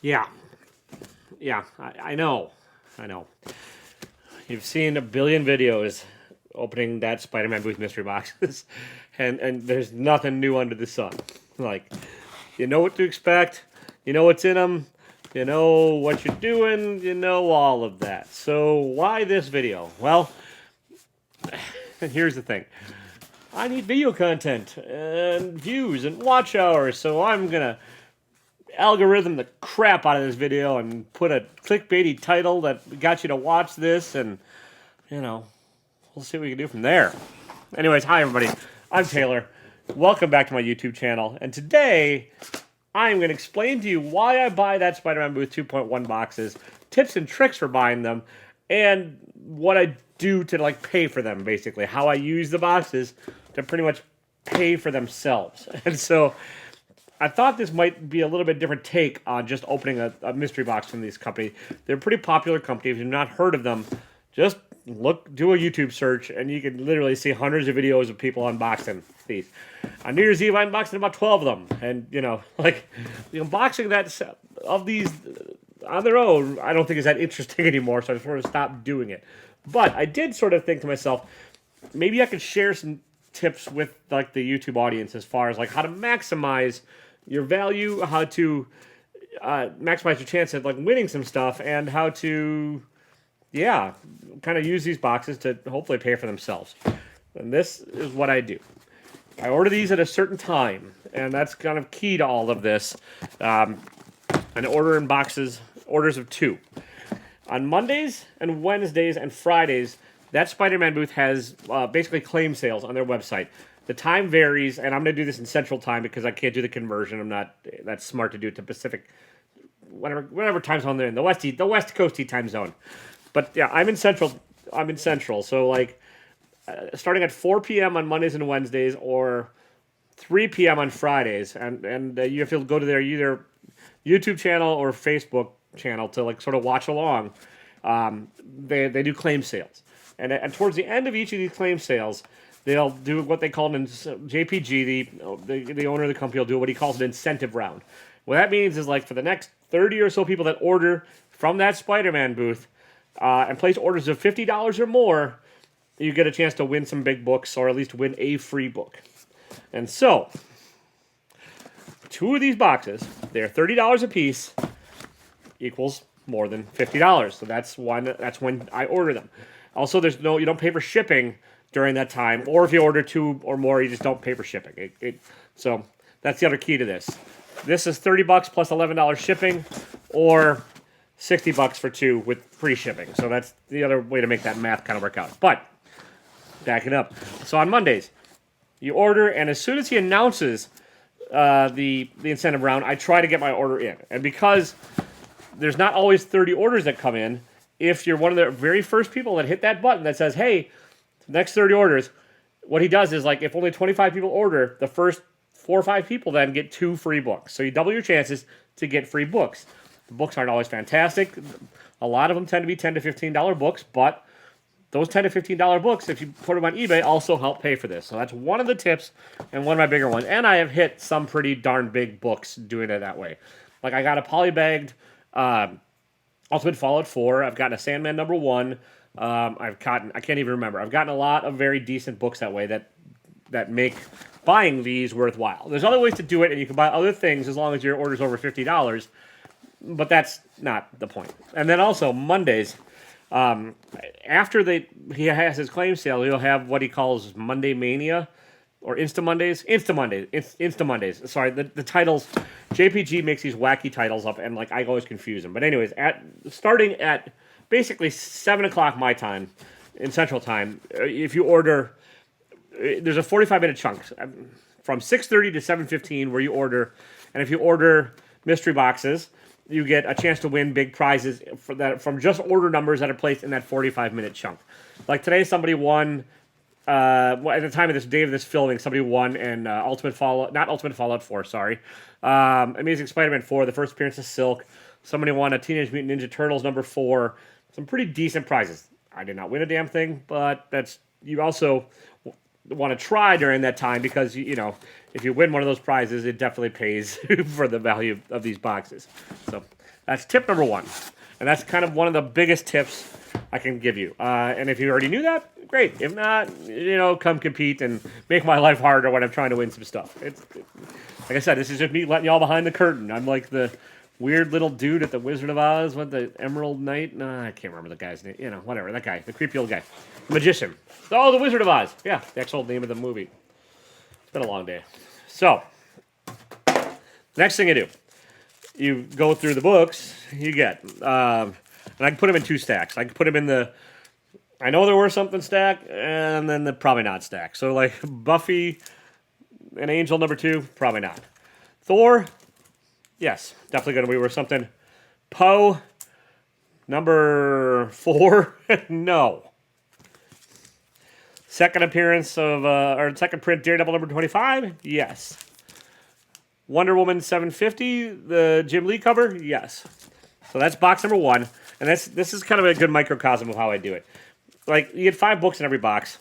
Yeah, yeah, I know. I know. You've seen a billion videos opening that Spider-Man booth mystery boxes, and there's nothing new under the sun. Like, you know what to expect, you know what's in them, you know what you're doing, you know all of that. So why this video? Well, here's the thing. I need video content and views and watch hours, so I'm gonna algorithm the crap out of this video and put a clickbaity title that got you to watch this, and you know, we'll see what we can do from there. Anyways, hi everybody. I'm Taylor. Welcome back to my YouTube channel, and today I'm going to explain to you why I buy that Spider-Man Booth 2.1 boxes, tips and tricks for buying them, and what I do to like pay for them, basically. How I use the boxes to pretty much pay for themselves. And so I thought this might be a little bit different take on just opening a mystery box from these companies. They're a pretty popular company. If you've not heard of them, just do a YouTube search, and you can literally see hundreds of videos of people unboxing these. On New Year's Eve, I unboxed about 12 of them, and like the unboxing of these on their own, I don't think is that interesting anymore. So I sort of stopped doing it. But I did sort of think to myself, maybe I could share some tips with like the YouTube audience as far as like how to maximize your value, how to maximize your chance of like winning some stuff, and how to kind of use these boxes to hopefully pay for themselves. And this is what I do. I order these at a certain time, and that's kind of key to all of this. And order in boxes, orders of 2. On Mondays and Wednesdays and Fridays, that Spider-Man booth has basically claim sales on their website. The time varies, and I'm going to do this in Central Time because I can't do the conversion. I'm not that smart to do it to Pacific, whatever time zone they're in, the West Coast time zone. But yeah, I'm in Central. So like starting at 4 p.m. on Mondays and Wednesdays, or 3 p.m. on Fridays, and you have to go to their either YouTube channel or Facebook channel to like sort of watch along. They do claim sales, and towards the end of each of these claim sales, they'll do what they call an JPG. The owner of the company will do what he calls an incentive round. What that means is like for the next 30 or so people that order from that Spider-Man booth and place orders of $50 or more, you get a chance to win some big books, or at least win a free book. And so, 2 of these boxes, they're $30 a piece, equals more than $50. So that's when I order them. Also, you don't pay for shipping during that time, or if you order 2 or more, you just don't pay for shipping. So that's the other key to this. This is $30 plus $11 shipping, or $60 for 2 with free shipping. So that's the other way to make that math kind of work out. But backing up. So on Mondays, you order, and as soon as he announces the incentive round, I try to get my order in. And because there's not always 30 orders that come in, if you're one of the very first people that hit that button that says, hey, next 30 orders, what he does is like if only 25 people order, the first 4 or 5 people then get 2 free books. So you double your chances to get free books. The books aren't always fantastic. A lot of them tend to be $10 to $15 books, but those $10 to $15 books, if you put them on eBay, also help pay for this. So that's one of the tips and one of my bigger ones. And I have hit some pretty darn big books doing it that way. Like I got a polybagged Ultimate Fallout 4. I've gotten a Sandman #1. I can't even remember. I've gotten a lot of very decent books that way that make buying these worthwhile. There's other ways to do it, and you can buy other things as long as your order's over $50. But that's not the point. And then also Mondays, after he has his claim sale, he'll have what he calls Monday Mania, or Insta Mondays. Sorry, the titles. JPG makes these wacky titles up, and like I always confuse them. But anyways, starting at basically 7 o'clock my time in Central Time, if you order, there's a 45-minute chunk from 6:30 to 7:15 where you order, and if you order mystery boxes, you get a chance to win big prizes from just order numbers that are placed in that 45-minute chunk. Like today, somebody won. At the time of this day of this filming, somebody won an not Ultimate Fallout 4, sorry. Amazing Spider-Man 4, the first appearance of Silk. Somebody won a Teenage Mutant Ninja Turtles #4. Some pretty decent prizes. I did not win a damn thing, but you also want to try during that time because, you know, if you win one of those prizes, it definitely pays for the value of these boxes. So that's tip number one. And that's kind of one of the biggest tips I can give you. And if you already knew that, great. If not, you know, come compete and make my life harder when I'm trying to win some stuff. Like I said, this is just me letting y'all behind the curtain. I'm like the weird little dude at the Wizard of Oz, what, the Emerald Knight? No, I can't remember the guy's name. You know, whatever, that guy, the creepy old guy. The magician. Oh, the Wizard of Oz. Yeah, the actual name of the movie. It's been a long day. So, next thing you do, you go through the books you get. And I can put them in 2 stacks. I can put them in the I know there were something stack, and then the probably not stack. So, like, Buffy and Angel number 2, probably not. Thor, yes, definitely going to be worth something. Poe, number 4, no. Second appearance of, or second print Daredevil number 25, yes. Wonder Woman 750, the Jim Lee cover, yes. So that's box number 1, and this is kind of a good microcosm of how I do it. Like, you get 5 books in every box.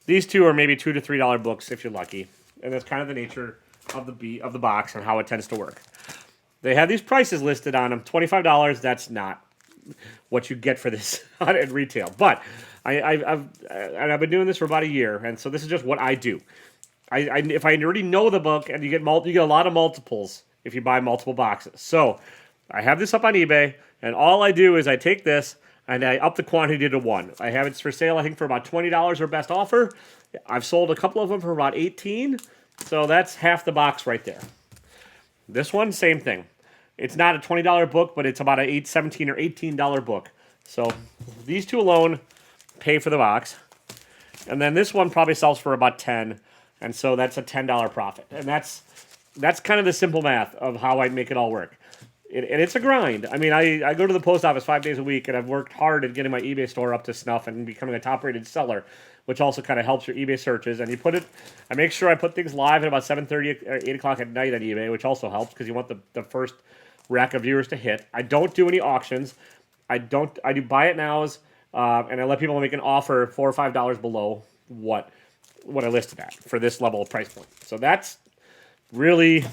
These 2 are maybe $2 to $3 books if you're lucky, and that's kind of the nature of the box and how it tends to work. They have these prices listed on them. $25. That's not what you get for this at retail. But I've been doing this for about a year, and so this is just what I do. If I already know the book, and you get a lot of multiples if you buy multiple boxes. So I have this up on eBay, and all I do is I take this and I up the quantity to 1. I have it for sale, I think, for about $20 or best offer. I've sold a couple of them for about $18, so that's half the box right there. This one, same thing. It's not a $20 book, but it's about a $17 or $18 book. So these 2 alone pay for the box. And then this one probably sells for about $10, and so that's a $10 profit. And that's kind of the simple math of how I make it all work. And it's a grind. I mean, I go to the post office 5 days a week, and I've worked hard at getting my eBay store up to snuff and becoming a top-rated seller, which also kind of helps your eBay searches. And I make sure I put things live at about 7:30 or 8 o'clock at night on eBay, which also helps because you want the first rack of viewers to hit. I don't do any auctions. I do buy it nows, and I let people make an offer $4 or $5 below what I listed at for this level of price point. So that's really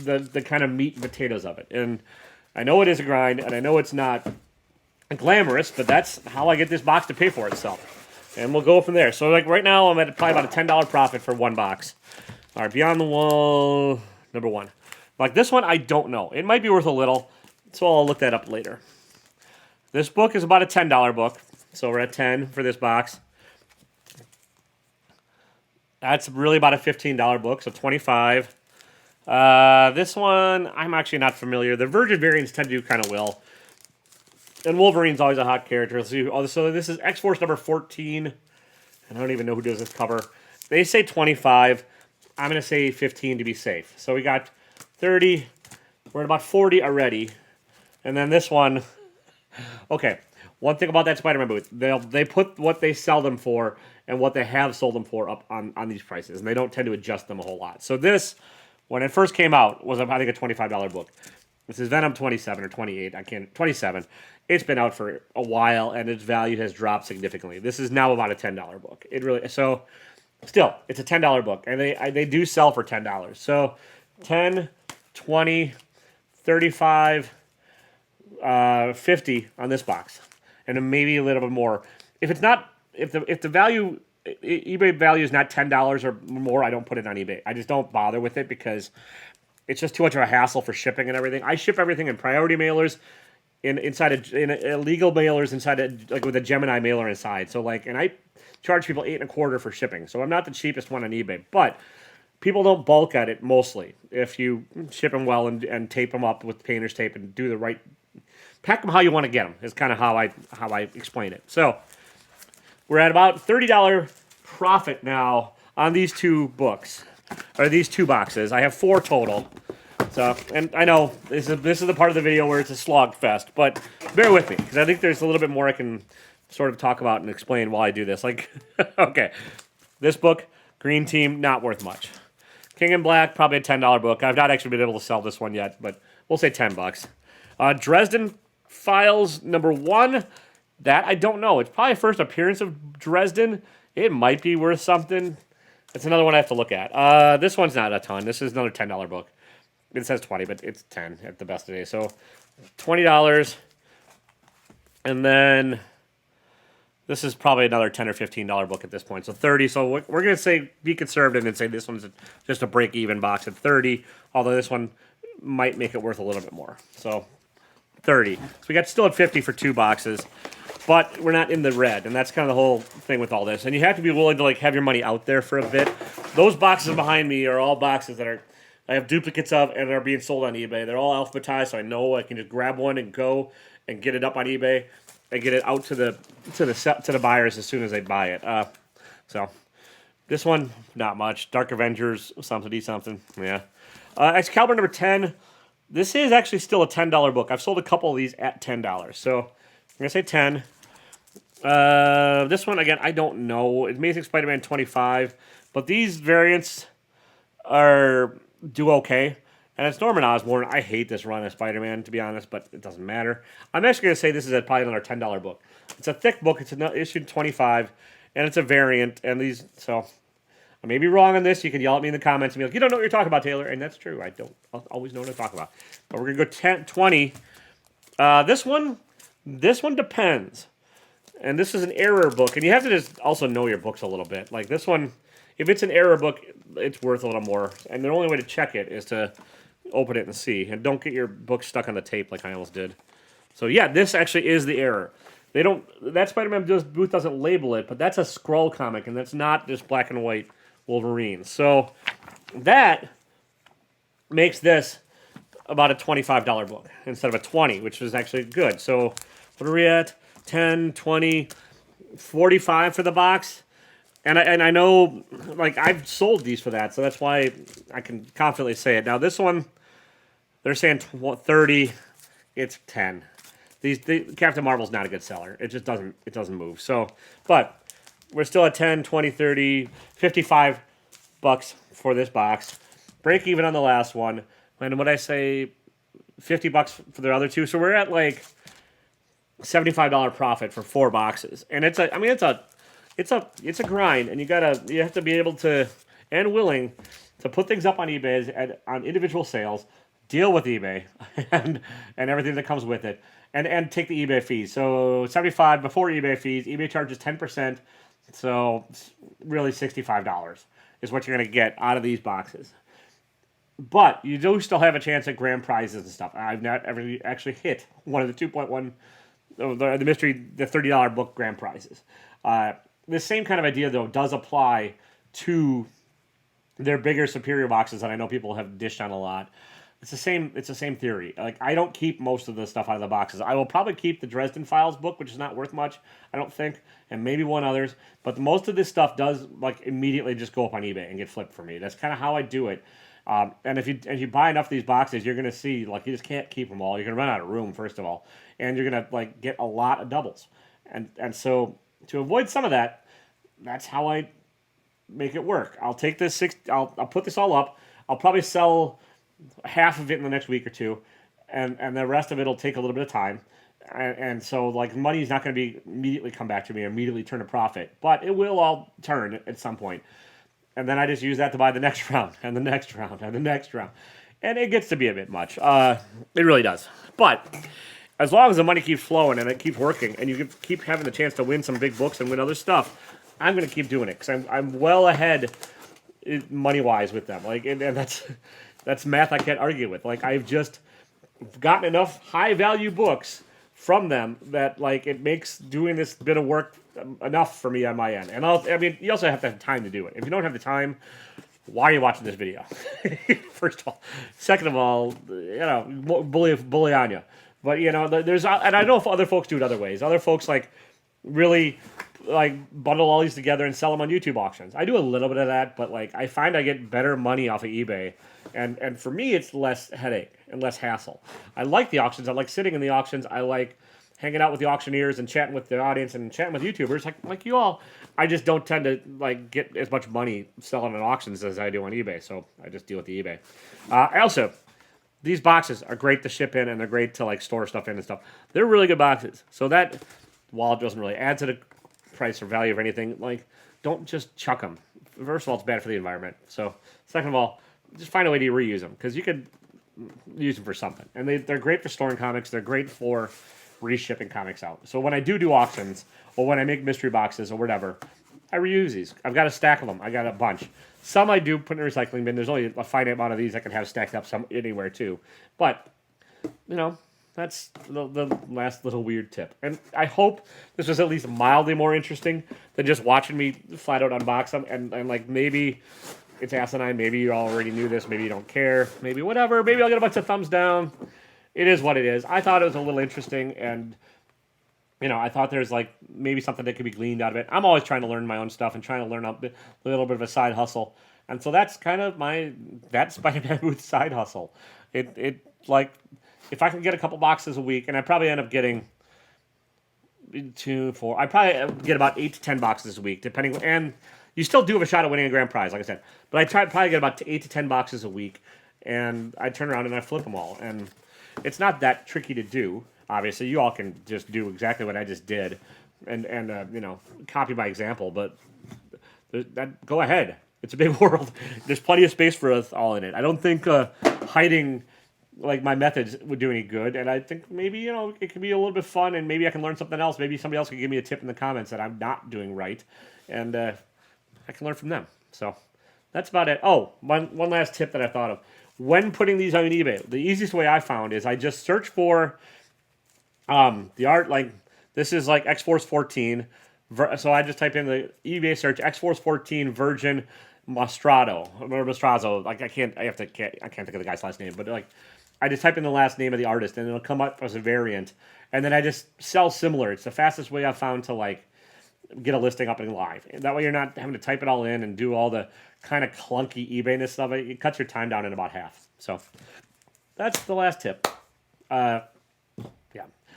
the kind of meat and potatoes of it. And I know it is a grind, and I know it's not glamorous, but that's how I get this box to pay for itself. And we'll go from there. So, like, right now, I'm at probably about a $10 profit for 1 box. All right, Beyond the Wall, number 1. Like, this one, I don't know. It might be worth a little, so I'll look that up later. This book is about a $10 book, so we're at 10 for this box. That's really about a $15 book, so 25. This one, I'm actually not familiar. The Virgin variants tend to do kind of well. And Wolverine's always a hot character. So this is X-Force number 14. I don't even know who does this cover. They say 25. I'm going to say 15 to be safe. So we got 30. We're at about 40 already. And then this one. Okay, one thing about that Spider-Man booth. They put what they sell them for and what they have sold them for up on these prices. And they don't tend to adjust them a whole lot. So this, when it first came out, was, I think, a $25 book. This is Venom 27 or 28. 27. It's been out for a while, and its value has dropped significantly. This is now about a $10 book. So still, it's a $10 book, and they do sell for $10. So 10, 20, 35, 50 on this box, and then maybe a little bit more. If the value, eBay value is not $10 or more, I don't put it on eBay. I just don't bother with it because it's just too much of a hassle for shipping and everything. I ship everything in priority mailers, in illegal mailers inside, like with a Gemini mailer inside. So and I charge people $8.25 for shipping. So I'm not the cheapest one on eBay, but people don't bulk at it mostly. If you ship them well and tape them up with painter's tape and do the right, pack them how you want to get them is kind of how I explain it. So we're at about $30 profit now on these 2 books. Or these 2 boxes. I have 4 total. So, and I know this is the part of the video where it's a slog fest, but bear with me because I think there's a little bit more I can sort of talk about and explain while I do this. Like, okay, this book, Green Team, not worth much. King in Black, probably a $10 book. I've not actually been able to sell this one yet, but we'll say $10. Dresden Files number 1. That I don't know. It's probably first appearance of Dresden. It might be worth something. It's another one I have to look at. This one's not a ton. This is another $10 book. It says 20, but it's 10 at the best of days. So $20, and then this is probably another $10 or $15 book at this point. So 30. So we're gonna say be conservative and say this one's just a break-even box at 30. Although this one might make it worth a little bit more. So 30. So we got still at 50 for 2 boxes. But we're not in the red, and that's kind of the whole thing with all this. And you have to be willing to like have your money out there for a bit. Those boxes behind me are all boxes that I have duplicates of and are being sold on eBay. They're all alphabetized, so I know I can just grab one and go and get it up on eBay and get it out to the buyers as soon as they buy it. So this one, not much. Dark Avengers, something. Yeah. Excalibur number 10. This is actually still a $10 book. I've sold a couple of these at $10. So I'm gonna say 10. This one, again, I don't know. Amazing Spider-Man 25. But these variants do okay. And it's Norman Osborn. I hate this run of Spider-Man, to be honest, but it doesn't matter. I'm actually going to say this is probably another $10 book. It's a thick book. It's issued 25, and it's a variant. And these, so I may be wrong on this. You can yell at me in the comments and be like, you don't know what you're talking about, Taylor. And that's true. I don't always know what I'm talking about. But we're going to go 10, 20. This one depends. And this is an error book. And you have to just also know your books a little bit. Like this one, if it's an error book, it's worth a little more. And the only way to check it is to open it and see. And don't get your book stuck on the tape like I almost did. So yeah, this actually is the error. That Spider-Man booth doesn't label it, but that's a scroll comic, and that's not just black and white Wolverine. So that makes this about a $25 book instead of a 20, which is actually good. So what are we at? 10, 20, 45 for the box. And I know, like, I've sold these for that, so that's why I can confidently say it. Now, this one, they're saying 30, it's 10. Captain Marvel's not a good seller. It just doesn't move. So, but we're still at 10, 20, 30, 55 bucks for this box. Break even on the last one. And what I say, 50 bucks for the other two. So we're at like $75 profit for 4 boxes. And it's a grind, and you have to be able to and willing to put things up on eBay on individual sales, deal with eBay and everything that comes with it, and take the eBay fees. So 75 before eBay fees. eBay charges 10%, so really $65 is what you're going to get out of these boxes. But you do still have a chance at grand prizes and stuff. I've not ever actually hit one of the 2.1, the $30 book grand prizes. The same kind of idea, though, does apply to their bigger, superior boxes that I know people have dished on a lot. It's the same theory. Like, I don't keep most of the stuff out of the boxes. I will probably keep the Dresden Files book, which is not worth much, I don't think, and maybe one others. But most of this stuff does like immediately just go up on eBay and get flipped for me. That's kind of how I do it. And if you buy enough of these boxes, you're gonna see like you just can't keep them all. You're gonna run out of room, first of all, and you're gonna like get a lot of doubles. And so to avoid some of that, that's how I make it work. I'll take this I'll put this all up. I'll probably sell half of it in the next week or two, and the rest of it will take a little bit of time. And so, like, money's not going to be immediately come back to me or immediately turn a profit, but it will all turn at some point. And then I just use that to buy the next round and the next round and the next round. And it gets to be a bit much. It really does. But as long as the money keeps flowing and it keeps working and you keep having the chance to win some big books and win other stuff, I'm going to keep doing it because I'm well ahead money-wise with them. Like, and that's math I can't argue with. Like, I've just gotten enough high-value books from them that, like, it makes doing this bit of work enough for me on my end. And you also have to have time to do it. If you don't have the time, why are you watching this video? First of all. Second of all, bully on you. But, and I know if other folks do it other ways. Other folks, like, really like bundle all these together and sell them on YouTube auctions. I do a little bit of that, but like I find I get better money off of eBay, and for me it's less headache and less hassle. I like the auctions. I like sitting in the auctions. I like hanging out with the auctioneers and chatting with the audience and chatting with YouTubers like you all. I just don't tend to like get as much money selling at auctions as I do on eBay, so I just deal with the eBay. Also, these boxes are great to ship in, and they're great to like store stuff in and stuff. They're really good boxes. So that, while it doesn't really add to the price or value of anything, like, don't just chuck them first of all, it's bad for the environment. So, second of all, just find a way to reuse them because you could use them for something. And they're great for storing comics. They're great for reshipping comics out. So when I do auctions or when I make mystery boxes or whatever, I reuse these. I've got a stack of them. I got a bunch. Some I do put in the recycling bin. There's only a finite amount of these I can have stacked up some anywhere too. But, you know, that's the last little weird tip. And I hope this was at least mildly more interesting than just watching me flat out unbox them. And like, maybe it's asinine. Maybe you already knew this. Maybe you don't care. Maybe whatever. Maybe I'll get a bunch of thumbs down. It is what it is. I thought it was a little interesting, and I thought there's like maybe something that could be gleaned out of it. I'm always trying to learn my own stuff and trying to learn a little bit of a side hustle, and so that's kind of that Spider-Man booth side hustle. It like if I can get a couple boxes a week, and I probably end up getting 2, 4. I probably get about 8 to 10 boxes a week, depending. And you still do have a shot at winning a grand prize, like I said. But I probably get about 8 to 10 boxes a week, and I turn around and I flip them all, and it's not that tricky to do. Obviously, you all can just do exactly what I just did, and copy my example. But go ahead. It's a big world. There's plenty of space for us all in it. I don't think hiding like my methods would do any good, and I think maybe it could be a little bit fun, and maybe I can learn something else. Maybe somebody else can give me a tip in the comments that I'm not doing right, and I can learn from them. So that's about it. Oh, one last tip that I thought of. When putting these on eBay, the easiest way I found is I just search for the art, like this is like X-Force 14. So I just type in the eBay search X-Force 14 Virgin Mostrato. Or Mostrazo. Like I can't think of the guy's last name, but like I just type in the last name of the artist and it'll come up as a variant. And then I just sell similar. It's the fastest way I've found to like get a listing up and live. And that way you're not having to type it all in and do all the kind of clunky eBay-ness stuff. It cuts your time down in about half. So that's the last tip. Yeah.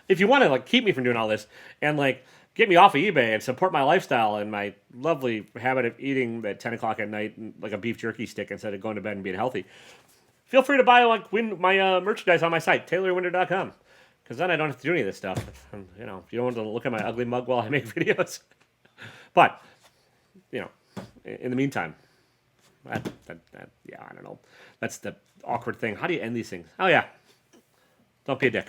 If you want to like keep me from doing all this and like get me off of eBay and support my lifestyle and my lovely habit of eating at 10 o'clock at night like a beef jerky stick instead of going to bed and being healthy, feel free to buy my merchandise on my site, taylorwinder.com. Because then I don't have to do any of this stuff. And, you don't want to look at my ugly mug while I make videos. But, in the meantime, yeah, I don't know. That's the awkward thing. How do you end these things? Oh, yeah. Don't be a dick.